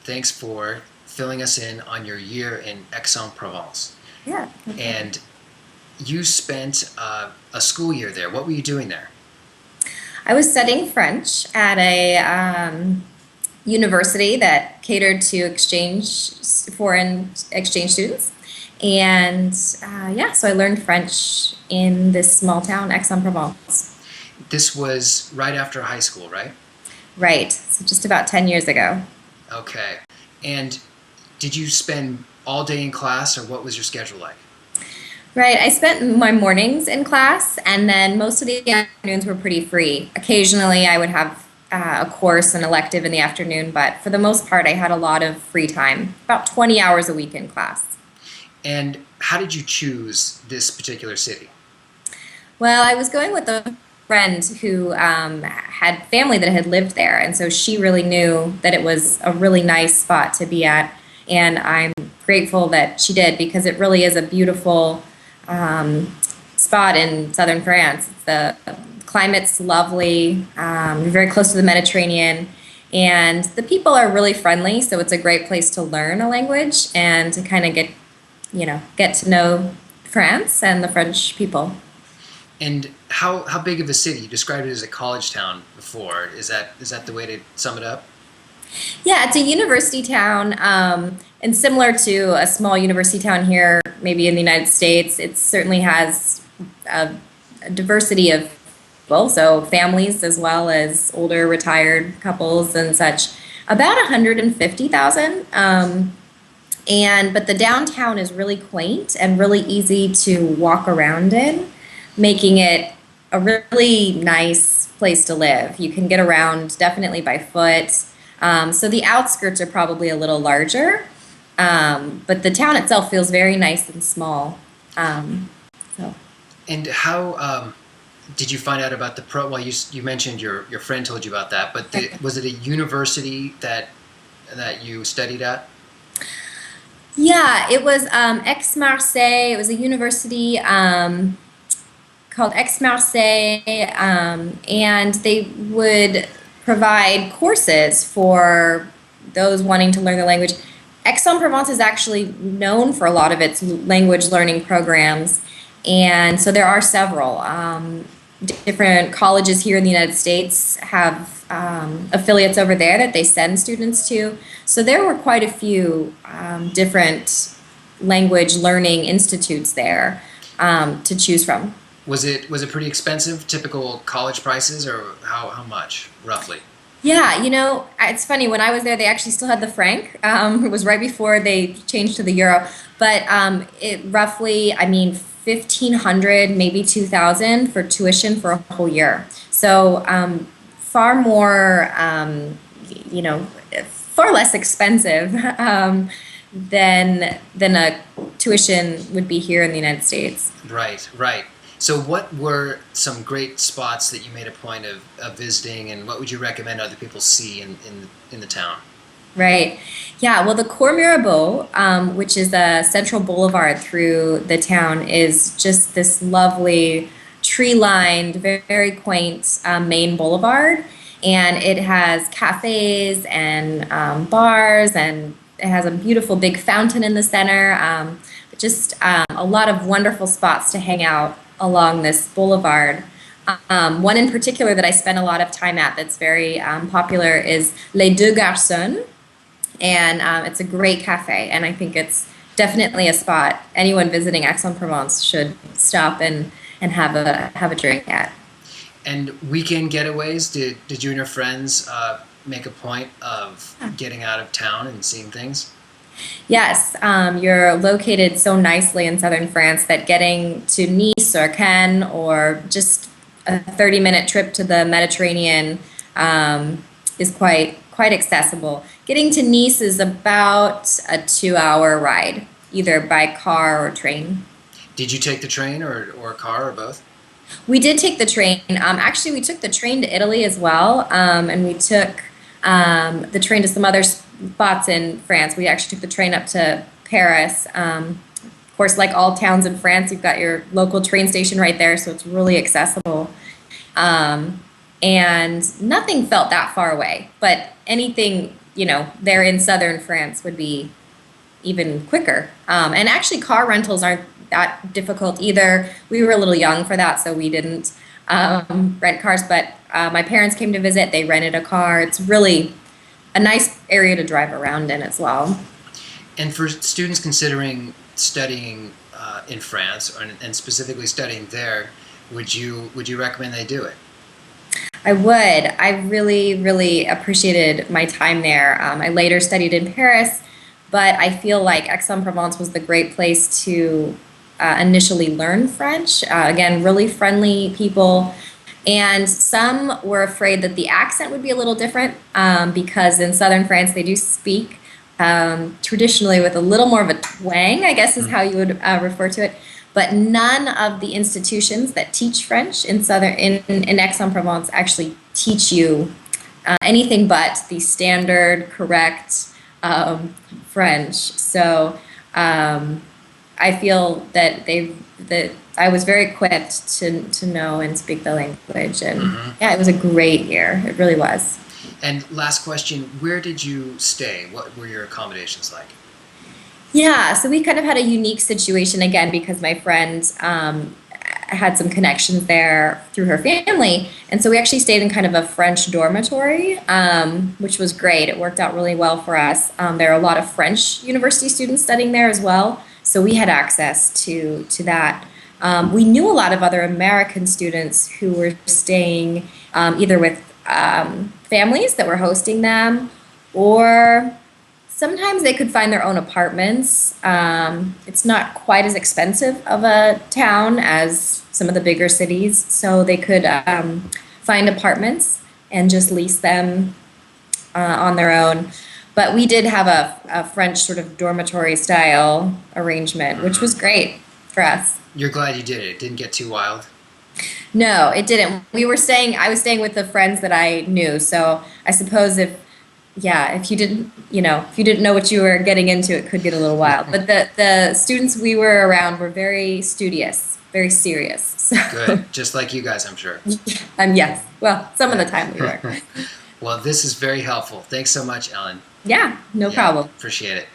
Thanks for filling us in on your year in Aix-en-Provence. Yeah. And you spent a school year there. What were you doing there? I was studying French at a university that catered to foreign exchange students. And yeah, so I learned French in this small town, Aix-en-Provence. This was right after high school, right? Right, so just about 10 years ago. Okay. And did you spend all day in class, or what was your schedule like? Right, I spent my mornings in class, and then most of the afternoons were pretty free. Occasionally, I would have a course, an elective in the afternoon, but for the most part, I had a lot of free time, about 20 hours a week in class. And how did you choose this particular city? Well, I was going with a friend who had family that had lived there, and so she really knew that it was a really nice spot to be at, and I'm grateful that she did because it really is a beautiful spot in southern France. The climate's lovely, very close to the Mediterranean, and the people are really friendly, so it's a great place to learn a language and to kind of get to know France and the French people. And how big of a city? You described it as a college town before. Is that the way to sum it up? Yeah, it's a university town, and similar to a small university town here, maybe in the United States, it certainly has a diversity of people, so families as well as older retired couples and such. About 150,000, but the downtown is really quaint and really easy to walk around in, making it a really nice place to live. You can get around definitely by foot. So the outskirts are probably a little larger, but the town itself feels very nice and small. So And how did you find out about the pro? Well, you mentioned your friend told you about that, but was it a university that you studied at? yeah, it was Aix-Marseille. It was a university called Aix-Marseille, and they would provide courses for those wanting to learn the language. Aix-en-Provence is actually known for a lot of its language learning programs, and so there are several. Different colleges here in the United States have affiliates over there that they send students to. So there were quite a few different language learning institutes there to choose from. Was it pretty expensive? Typical college prices, or how much roughly? Yeah, it's funny. When I was there, they actually still had the franc. It was right before they changed to the euro. But it roughly, 1,500, maybe 2,000 for tuition for a whole year. So far more, far less expensive than a tuition would be here in the United States. Right, right. So what were some great spots that you made a point of visiting, and what would you recommend other people see in the town? Right. Yeah. Well, the Cours Mirabeau, which is a central boulevard through the town, is just this lovely tree-lined, very, very quaint main boulevard, and it has cafes and bars, and it has a beautiful big fountain in the center. Just a lot of wonderful spots to hang out along this boulevard. One in particular that I spend a lot of time at that's very popular is Les Deux Garçons, and it's a great cafe, and I think it's definitely a spot anyone visiting Aix-en-Provence should stop and have a drink at. And weekend getaways, did you and your friends make a point of getting out of town and seeing things? Yes, you're located so nicely in southern France that getting to Nice or Cannes or just a 30-minute trip to the Mediterranean is quite accessible. Getting to Nice is about a 2-hour ride, either by car or train. Did you take the train or a car or both? We did take the train. Actually, we took the train to Italy as well, and we took the train to some other spots in France. We actually took the train up to Paris. Of course, like all towns in France, you've got your local train station right there, so it's really accessible. And nothing felt that far away, but anything there in southern France would be even quicker. And actually, car rentals aren't that difficult either. We were a little young for that, so we didn't rent cars. But my parents came to visit. They rented a car. It's really a nice area to drive around in as well. And for students considering studying in France, and specifically studying there, would you recommend they do it? I would. I really, really appreciated my time there. I later studied in Paris, but I feel like Aix-en-Provence was the great place to initially learn French. Again, really friendly people. And some were afraid that the accent would be a little different because in southern France they do speak traditionally with a little more of a twang, I guess is how you would refer to it. But none of the institutions that teach French in Aix-en-Provence actually teach you anything but the standard, correct French. So I feel that I was very equipped to know and speak the language, and yeah, it was a great year. It really was. And last question: where did you stay? What were your accommodations like? Yeah, so we kind of had a unique situation again because my friend had some connections there through her family, and so we actually stayed in kind of a French dormitory, which was great. It worked out really well for us. There are a lot of French university students studying there as well, so we had access to that. We knew a lot of other American students who were staying either with families that were hosting them, or sometimes they could find their own apartments. It's not quite as expensive of a town as some of the bigger cities, so they could find apartments and just lease them on their own. But we did have a French sort of dormitory style arrangement, which was great for us. You're glad you did it. It didn't get too wild? No, it didn't. I was staying with the friends that I knew, so I suppose if you didn't know what you were getting into, it could get a little wild. But the students we were around were very studious, very serious. So. Good. Just like you guys, I'm sure. Yes. Well, some of the time we were. Well, this is very helpful. Thanks so much, Ellyn. Yeah, no problem. Appreciate it.